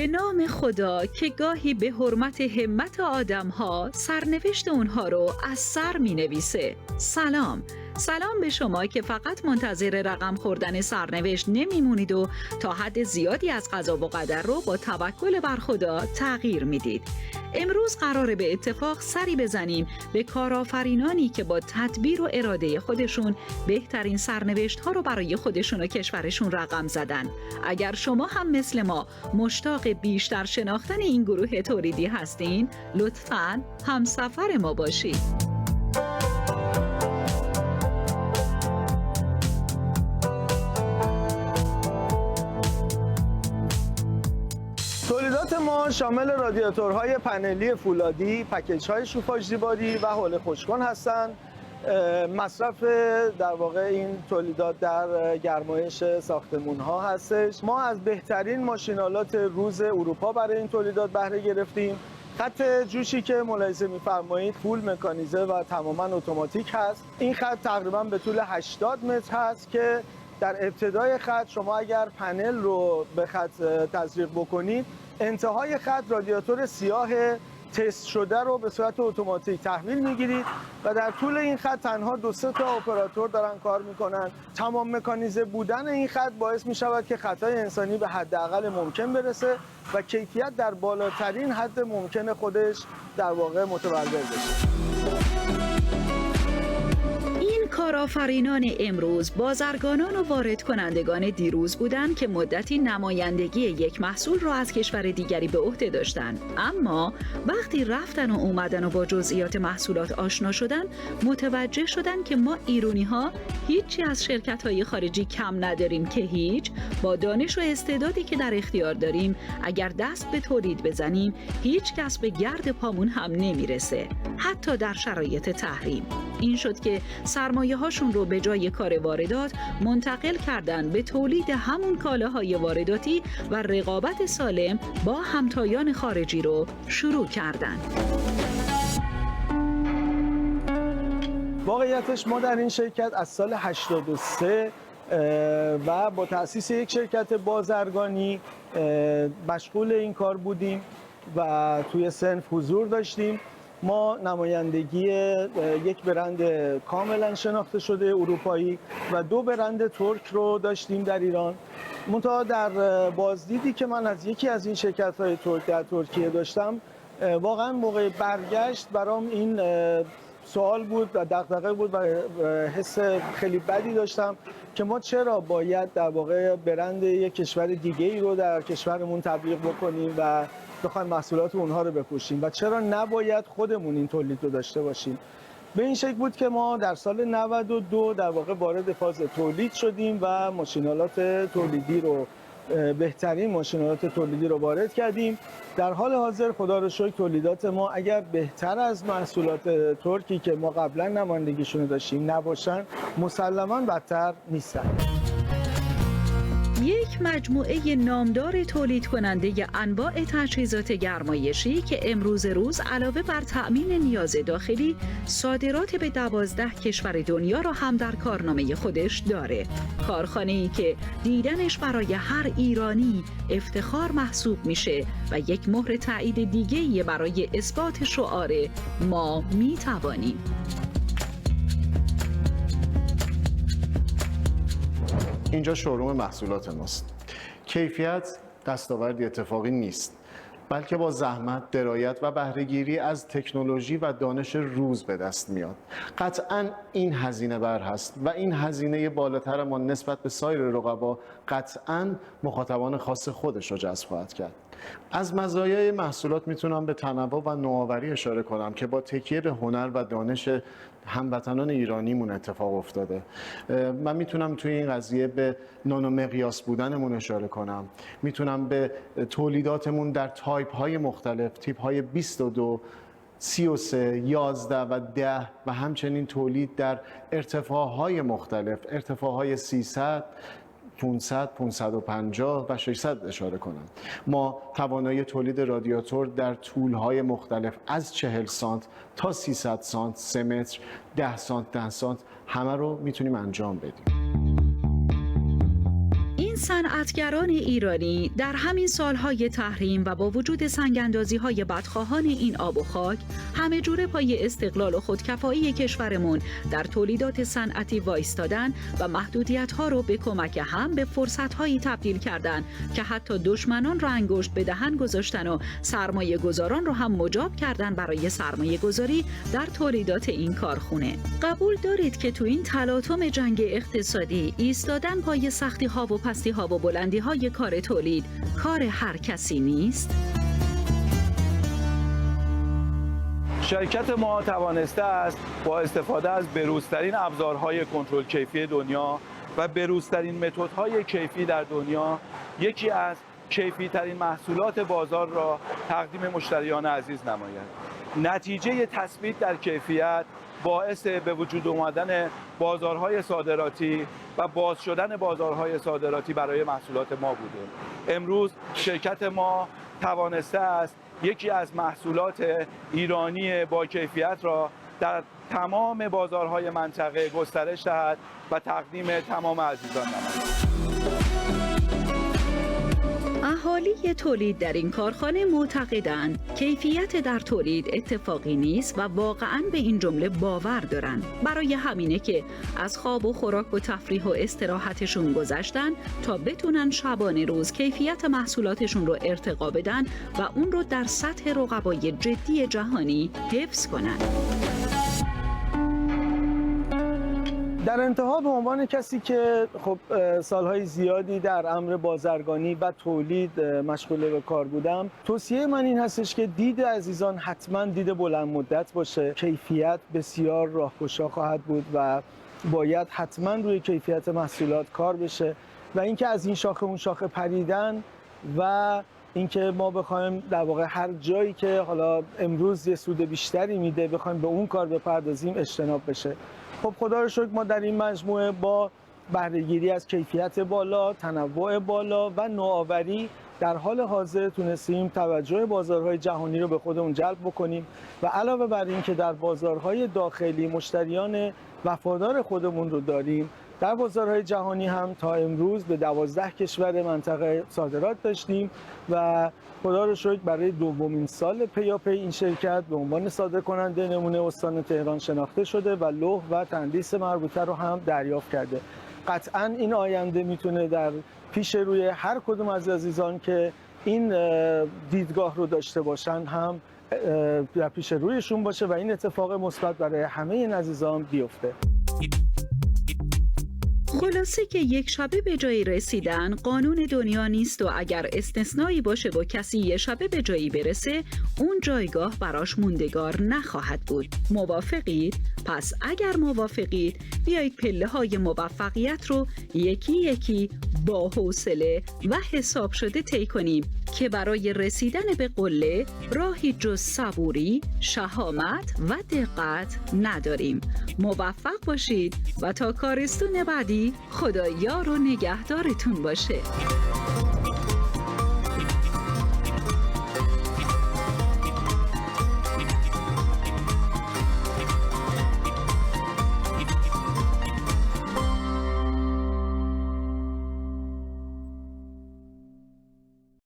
به نام خدا که گاهی به حرمت همت آدم‌ها سرنوشت اونها رو از سر می‌نویسه. سلام به شما که فقط منتظر رقم خوردن سرنوشت نمیمونید و تا حد زیادی از قضا و قدر رو با توکل بر خدا تغییر میدید. امروز قراره به اتفاق سری بزنیم به کارآفرینانی که با تدبیر و اراده خودشون بهترین سرنوشت ها رو برای خودشون و کشورشون رقم زدن. اگر شما هم مثل ما مشتاق بیشتر شناختن این گروه تولیدی هستین، لطفاً همسفر ما باشید. تولیدات ما شامل رادیاتورهای پنلی فولادی، پکیج‌های شوفاژ دیواری و حوله خوشکن هستند. مصرف در واقع این تولیدات در گرمایش ساختمان‌ها هستش. ما از بهترین ماشین‌آلات روز اروپا برای این تولیدات بهره گرفتیم. خط جوشی که ملاحظه می‌فرمایید فول مکانیزه و تماماً اتوماتیک هست. این خط تقریباً به طول 80 متر هست که در ابتدای خط شما اگر پنل رو به خط تزریق بکنید، انتهای خط رادیاتور سیاه تست شده رو به صورت اتوماتیک تحویل میگیرید و در طول این خط تنها 2-3 تا اپراتور دارن کار میکنن. تمام مکانیزه بودن این خط باعث میشود که خطای انسانی به حداقل ممکن برسه و کیفیت در بالاترین حد ممکن خودش در واقع متولد بشه. کارآفرینان امروز بازرگانان و وارد کنندگان دیروز بودند که مدتی نمایندگی یک محصول را از کشور دیگری به عهده داشتند، اما وقتی رفتن و اومدن و با جزئیات محصولات آشنا شدن متوجه شدن که ما ایرانی‌ها هیچی از شرکت‌های خارجی کم نداریم که هیچ. با دانش و استعدادی که در اختیار داریم اگر دست به تولید بزنیم هیچ کس به گرد پامون هم نمیرسه، حتی در شرایط تحریم. این شد که سرمایه هاشون رو به جای کار واردات منتقل کردن به تولید همون کالاهای وارداتی و رقابت سالم با همتایان خارجی رو شروع کردن. واقعیتش ما در این شرکت از سال 83 و با تأسیس یک شرکت بازرگانی مشغول این کار بودیم و توی صنف حضور داشتیم. ما نمایندگی یک برند کاملا شناخته شده اروپایی و 2 برند ترک رو داشتیم در ایران. منتها در بازدیدی که من از یکی از این شرکت‌های ترک در ترکیه داشتم، واقعا موقع برگشت برام این سوال بود و دغدغه بود و حس خیلی بدی داشتم که ما چرا باید در واقع برند یک کشور دیگه ای رو در کشورمون تبلیغ بکنیم و بخوایم محصولات اونها رو بپوشیم و چرا نباید خودمون این تولید رو داشته باشیم. به این شکل بود که ما در سال 92 در واقع وارد فاز تولید شدیم و ماشین‌آلات تولیدی رو بهترین ماشین‌آلات تولیدی رو وارد کردیم. در حال حاضر خدا رو شکر تولیدات ما اگر بهتر از محصولات ترکی که ما قبلا نمایندگیشون رو داشتیم نباشن، مسلماً بدتر نیستن. یک مجموعه نامدار تولید کننده انواع تجهیزات گرمایشی که امروز روز علاوه بر تأمین نیاز داخلی، صادرات به 12 کشور دنیا را هم در کارنامه خودش داره. کارخانه‌ای که دیدنش برای هر ایرانی افتخار محسوب میشه و یک مهر تایید دیگه‌ای برای اثبات شعار ما میتوانیم. اینجا شوروم محصولات ماست. کیفیت دستاوردی اتفاقی نیست، بلکه با زحمت، درایت و بهره‌گیری از تکنولوژی و دانش روز به دست میاد. قطعاً این هزینه بر هست و این هزینه بالاتر ما نسبت به سایر رقبا قطعاً مخاطبان خاص خودش رو جذب خواهد کرد. از مزایای محصولات میتونم به تنوع و نوآوری اشاره کنم که با تکیه به هنر و دانش هموطنان ایرانیمون اتفاق افتاده. من میتونم توی این قضیه به نانو مقیاس بودنمون اشاره کنم. میتونم به تولیداتمون در تایپ های مختلف، تیپ های 22 33 11 و 10 و همچنین تولید در ارتفاعهای مختلف، ارتفاعهای 300 500 550 و 600 اشاره کنم. ما توانایی تولید رادیاتور در طولهای مختلف از 40 سانت تا 300 سانت، 3 متر، 10 سانت، 10 سانت همه رو میتونیم انجام بدیم. صنعتگران ایرانی در همین سالهای تحریم و با وجود سنگ‌اندازی‌های بدخواهان این آب و خاک همه جوره پای استقلال و خودکفایی کشورمون در تولیدات صنعتی وایستادن و محدودیت‌ها رو به کمک هم به فرصت‌هایی تبدیل کردن که حتی دشمنان رو انگشت به دهن گذاشتن و سرمایه گذاران رو هم مجاب کردن برای سرمایه گذاری در تولیدات این کارخونه. قبول دارید که تو این تلاطم جنگ اقتصادی ایستادن پای سختی‌ها و پستی‌ها و بلندی‌های کار تولید کار هر کسی نیست؟ شرکت ما توانسته است با استفاده از بروزترین ابزارهای کنترل کیفی دنیا و بروزترین متدهای کیفی در دنیا یکی از کیفی‌ترین محصولات بازار را تقدیم مشتریان عزیز نماید. نتیجه تثبیت در کیفیت باعث به وجود آمدن بازارهای صادراتی و باز شدن بازارهای صادراتی برای محصولات ما بوده. امروز شرکت ما توانسته است یکی از محصولات ایرانی با کیفیت را در تمام بازارهای منطقه گسترش دهد و تقدیم تمام عزیزان نماید. اهالی تولید در این کارخانه معتقدند کیفیت در تولید اتفاقی نیست و واقعاً به این جمله باور دارن. برای همینه که از خواب و خوراک و تفریح و استراحتشون گذشتن تا بتونن شبانه روز کیفیت محصولاتشون رو ارتقا بدن و اون رو در سطح رقبای جدی جهانی حفظ کنن. در انتها به عنوان کسی که خب سالهای زیادی در امر بازرگانی و تولید مشغول به کار بودم، توصیه من این هستش که دید عزیزان حتما دید بلند مدت باشه. کیفیت بسیار راهگشا خواهد بود و باید حتما روی کیفیت محصولات کار بشه و اینکه از این شاخه اون شاخه پریدن و اینکه ما بخوایم در واقع هر جایی که حالا امروز یه سود بیشتری میده بخوایم به اون کار بپردازیم اجتناب بشه. خب خدا رو شکر ما در این مجموعه با بهره‌گیری از کیفیت بالا، تنوع بالا و نوآوری در حال حاضر تونستیم توجه بازارهای جهانی رو به خودمون جلب بکنیم و علاوه بر این که در بازارهای داخلی مشتریان وفادار خودمون رو داریم، در بازارهای جهانی هم تا امروز به 12 کشور منطقه صادرات داشتیم و خدا رو شکر برای دومین سال پیاپی این شرکت به عنوان صادرکننده نمونه استان تهران شناخته شده و لوح و تندیس مربوطه رو هم دریافت کرده. قطعاً این آینده میتونه در پیش روی هر کدوم از عزیزان که این دیدگاه رو داشته باشن هم در پیش رویشون باشه و این اتفاق مثبت برای همه این عزیزان بیفته. خلاصه که یک شبه به جایی رسیدن قانون دنیا نیست و اگر استثنایی باشه و کسی یه شبه به جایی برسه اون جایگاه براش موندگار نخواهد بود. موافقید؟ پس اگر موافقید بیایید پله های موفقیت رو یکی یکی با حوصله و حساب شده طی کنیم که برای رسیدن به قله راهی جز صبوری، شهامت و دقت نداریم. موفق باشید و تا کارستون بعدی خدا یار و نگهدارتون باشه.